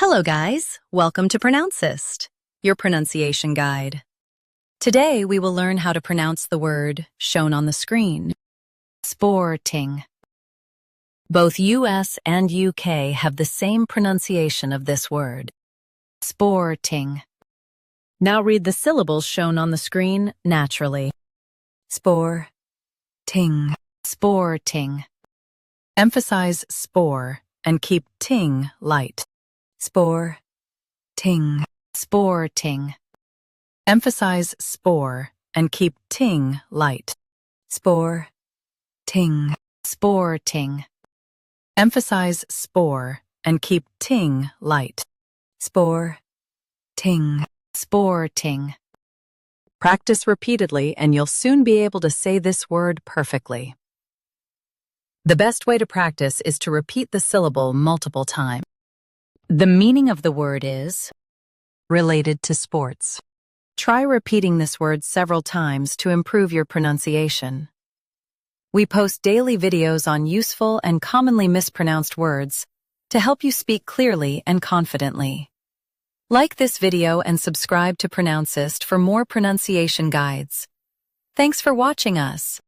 Hello guys, welcome to Pronouncist, your pronunciation guide. Today we will learn how to pronounce the word shown on the screen. Sporting. Both US and UK have the same pronunciation of this word. Sporting. Now read the syllables shown on the screen naturally. Sporting. Sporting. Emphasize spore and keep ting light. Sporting. Sporting. Emphasize spore and keep ting light. Sporting. Sporting. Emphasize spore and keep ting light. Sporting. Sporting. Practice repeatedly and you'll soon be able to say this word perfectly. The best way to practice is to repeat the syllable multiple times. The meaning of the word is related to sports. Try repeating this word several times to improve your pronunciation. We post daily videos on useful and commonly mispronounced words to help you speak clearly and confidently. Like this video and subscribe to Pronouncist for more pronunciation guides. Thanks for watching us.